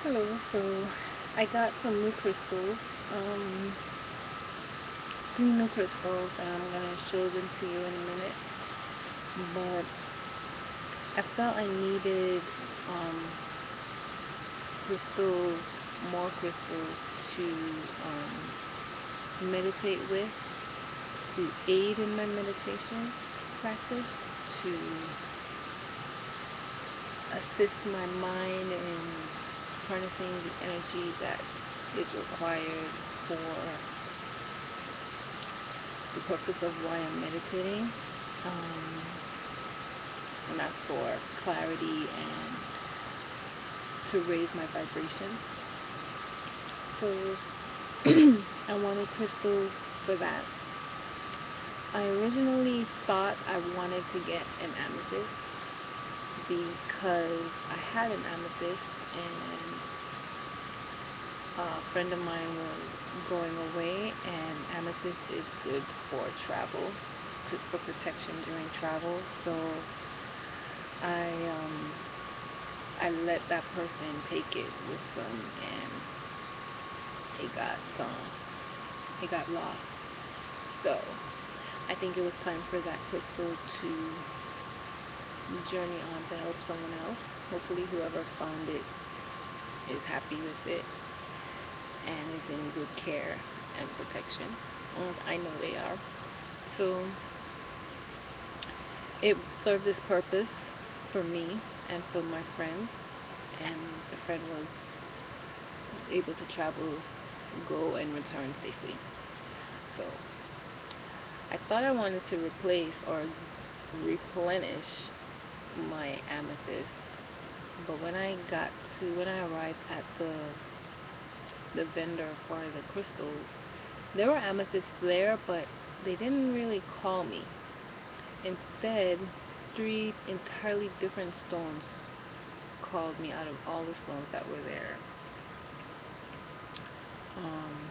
Hello, so I got some new crystals, um, three new crystals, and I'm gonna show them to you in a minute. But I felt I needed um, crystals, more crystals to meditate with, to aid in my meditation practice, to assist my mind in harnessing the energy that is required for the purpose of why I'm meditating. Um, and that's for clarity and to raise my vibration. So I wanted crystals for that. I originally thought I wanted to get an amethyst because I had an amethyst and a friend of mine was going away, and amethyst is good for travel, for protection during travel. So I um, I let that person take it with them, and it got it got lost. So I think it was time for that crystal to journey on to help someone else. Hopefully, whoever found it is happy with it and is in good care and protection. And I know they are. So it served its purpose for me and for my friends, and the friend was able to travel, go, and return safely. So I thought I wanted to replace or replenish my amethyst, but when I arrived at the vendor for the crystals, there were amethysts there, but they didn't really call me. Instead, three entirely different stones called me out of all the stones that were there. Um,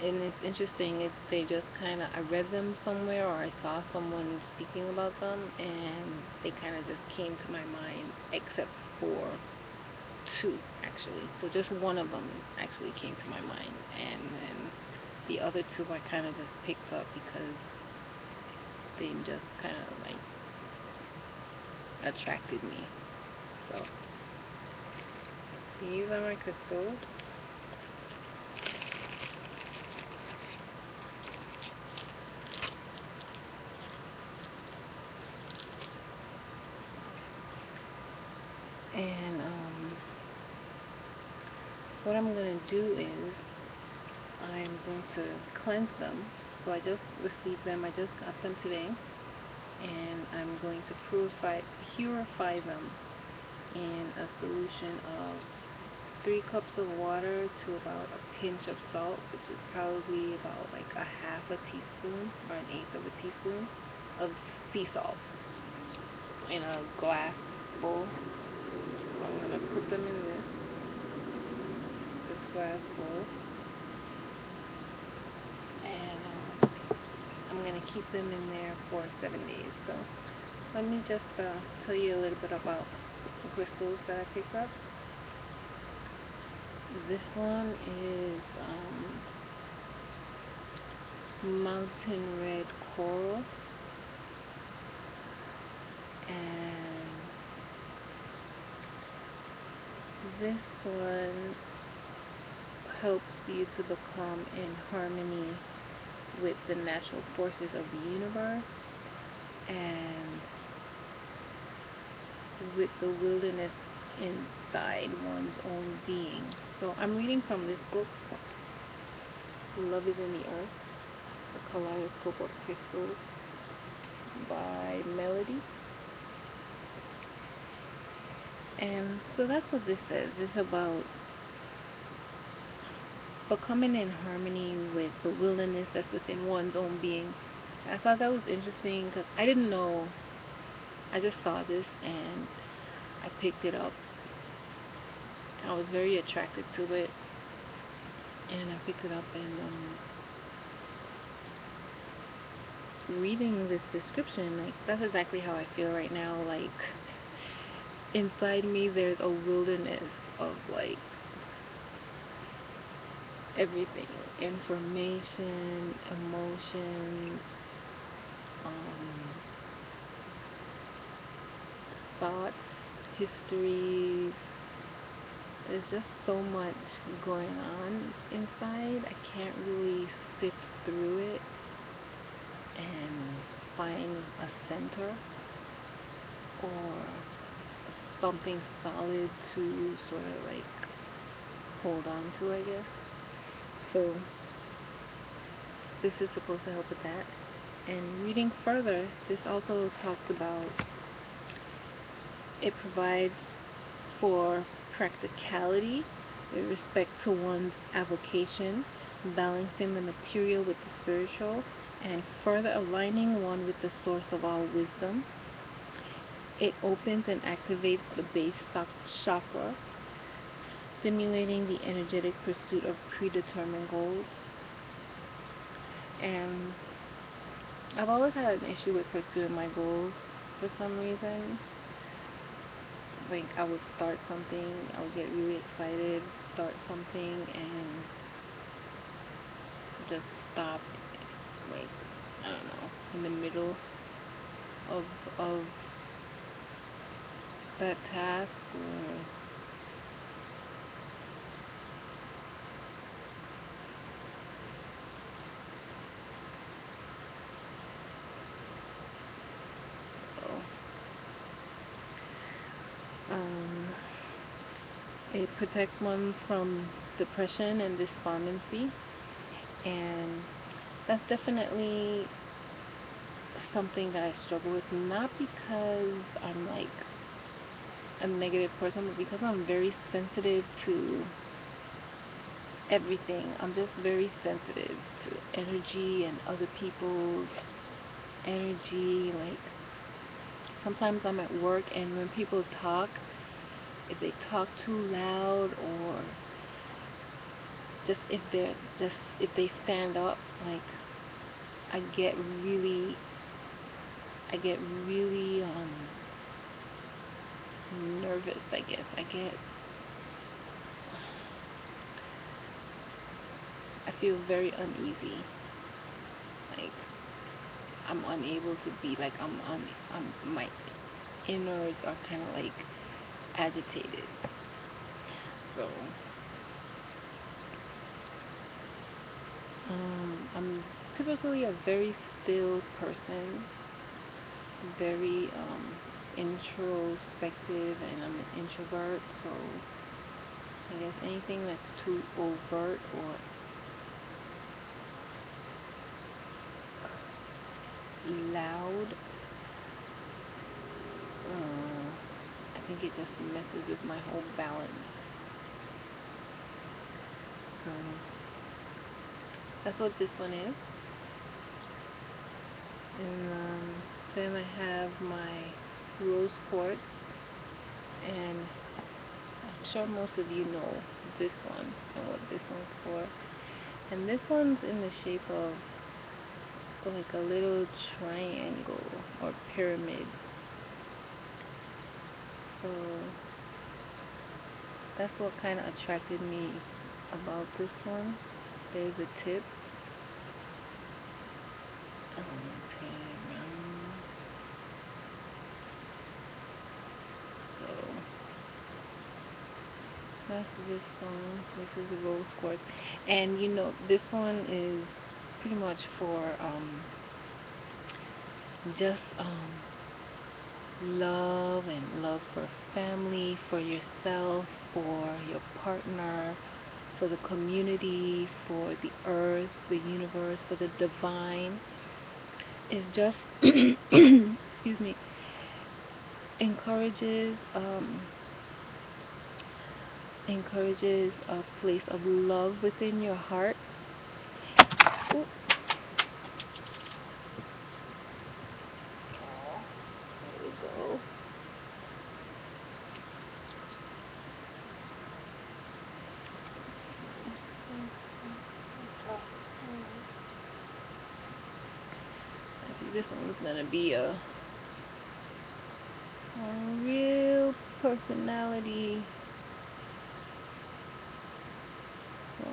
and it's interesting. They just kind of, I read them somewhere or I saw someone speaking about them, and they kind of just came to my mind, except for two, actually. So just one of them actually came to my mind, and then the other two I kind of just picked up because they just kind of like attracted me. So these are my crystals. And what I'm going to do is I'm going to cleanse them. So I just received them. I just got them today. And I'm going to purify them in a solution of 3 cups of water to about a pinch of salt, which is probably about like a half a teaspoon or an eighth of a teaspoon of sea salt in a glass bowl. So I'm gonna put them in this glass bowl, and I'm gonna keep them in there for 7 days. So let me just tell you a little bit about the crystals that I picked up. This one is mountain red coral, and this one helps you to become in harmony with the natural forces of the universe and with the wilderness inside one's own being. So I'm reading from this book, Love is in the Earth, A Kaleidoscope of Crystals by Melody. And so that's what this says. It's about becoming in harmony with the wilderness that's within one's own being. I thought that was interesting because I didn't know. I just saw this and I picked it up. I was very attracted to it, and I picked it up, and reading this description, like that's exactly how I feel right now. Like inside me there's a wilderness of like everything, information, emotions, um, thoughts, histories. There's just so much going on inside. I can't really sift through it and find a center or something solid to sort of like hold on to, I guess. So this is supposed to help with that. And reading further, this also talks about it provides for practicality with respect to one's avocation, balancing the material with the spiritual, and further aligning one with the source of all wisdom. It opens and activates the base chakra, stimulating the energetic pursuit of predetermined goals. And I've always had an issue with pursuing my goals for some reason. Like, I would start something, I would get really excited, start something, and just stop, like, I don't know, in the middle of of that task, or um, it protects one from depression and despondency, and that's definitely something that I struggle with, not because I'm like a negative person, but because I'm very sensitive to everything. I'm just very sensitive to energy and other people's energy. Like, sometimes I'm at work, and when people talk, if they talk too loud, or just if they stand up, like, I get really nervous, I guess. I feel very uneasy. Like, I'm unable to be, like, my innards are kind of like agitated. So, I'm typically a very still person, very introspective, and I'm an introvert, so I guess anything that's too overt or loud, I think it just messes with my whole balance. So that's what this one is. And then I have my rose quartz, and I'm sure most of you know this one and what this one's for. And this one's in the shape of like a little triangle or pyramid. So that's what kind of attracted me about this one. There's a tip. So that's this one. This is a rose quartz, and this one is pretty much for just love for family, for yourself, for your partner, for the community, for the earth, the universe, for the divine. Is just excuse me, encourages a place of love within your heart. Ooh. There we go. I think this one's gonna be a real personality. So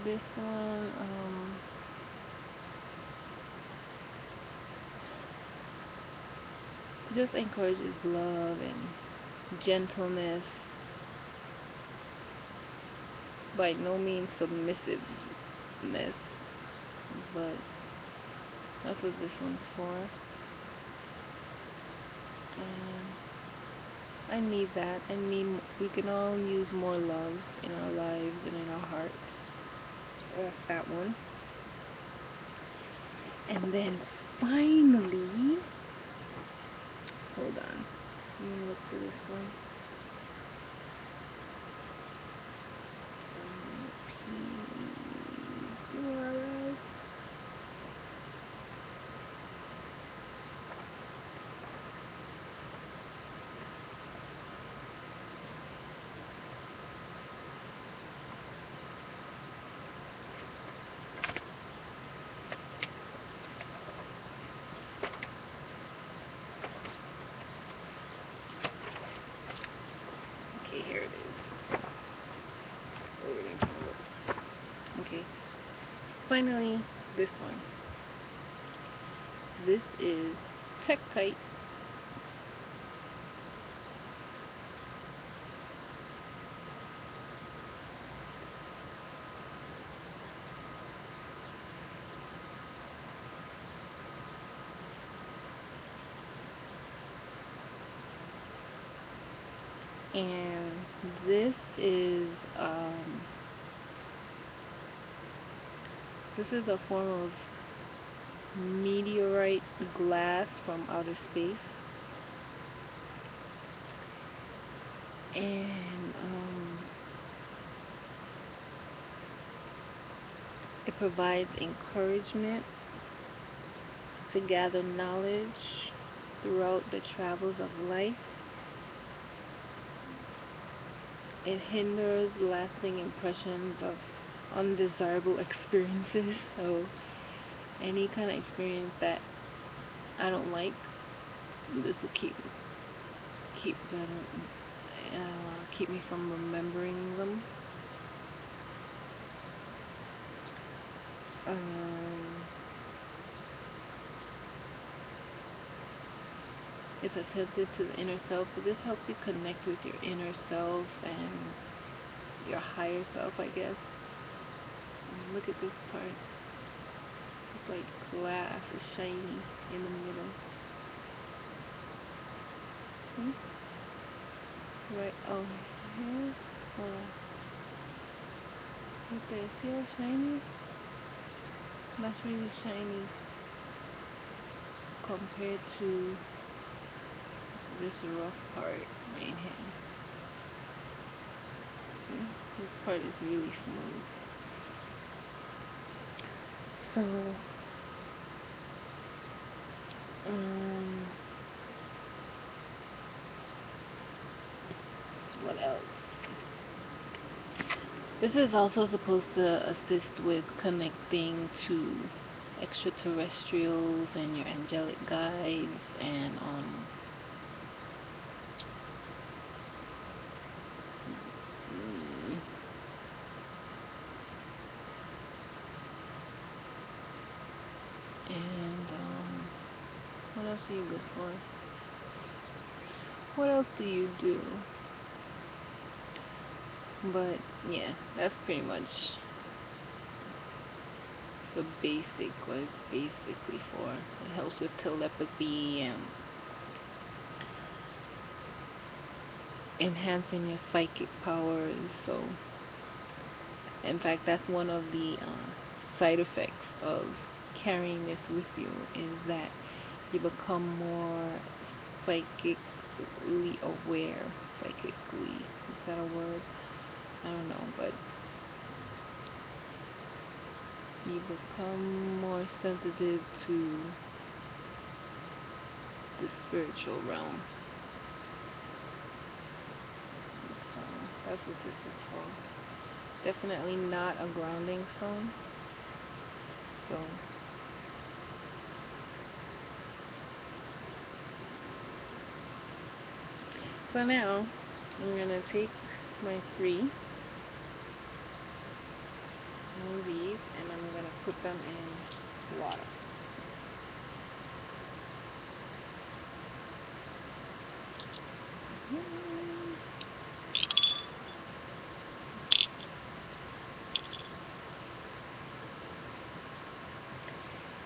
this one, just encourages love and gentleness, by no means submissiveness, but that's what this one's for. And I need that. We can all use more love in our lives and in our hearts. So that's that one. And then finally, hold on. Let me look for this one. Okay, here it is. Okay. Finally, this one. This is Tektite. And this is this is a form of meteorite glass from outer space. And it provides encouragement to gather knowledge throughout the travels of life. It hinders lasting impressions of undesirable experiences. So any kind of experience that I don't like, this will keep me from remembering them. It's attentive to the inner self, so this helps you connect with your inner self and your higher self, I guess. And look at this part. It's like glass, it's shiny in the middle. See? Right, oh, here, hold on. Right there, see how shiny? That's really shiny compared to this rough part right here. See? This part is really smooth. So, what else? This is also supposed to assist with connecting to extraterrestrials and your angelic guides and what else are you good for? What else do you do? But yeah, that's pretty much the basic, what it's basically for. It helps with telepathy and enhancing your psychic powers. So in fact, that's one of the side effects of carrying this with you, is that you become more psychically aware. Psychically, is that a word? I don't know, but you become more sensitive to the spiritual realm. So that's what this is for. Definitely not a grounding stone. So So now I'm gonna take my three movies and I'm gonna put them in water.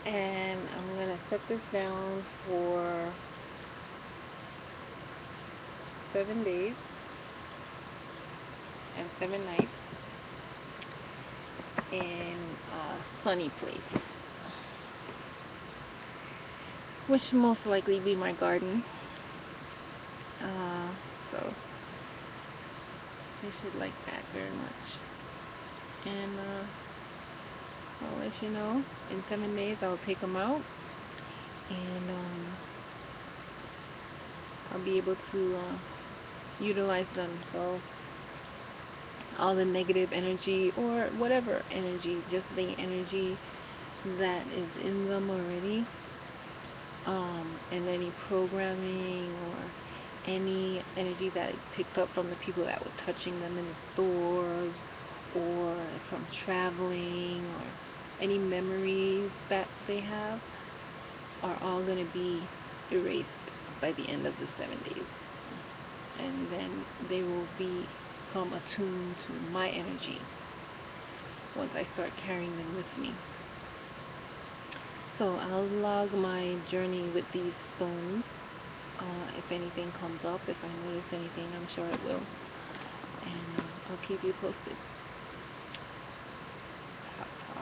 And I'm gonna set this down for 7 days and 7 nights in a sunny place, which most likely be my garden. So they should like that very much. And I'll let you know in 7 days. I'll take them out and I'll be able to utilize them. So all the negative energy or whatever energy, just the energy that is in them already, and any programming or any energy that I picked up from the people that were touching them in the stores or from traveling or any memories that they have are all going to be erased by the end of the 7 days. And then they will become attuned to my energy once I start carrying them with me. So I'll log my journey with these stones. If anything comes up, if I notice anything, I'm sure it will. And I'll keep you posted.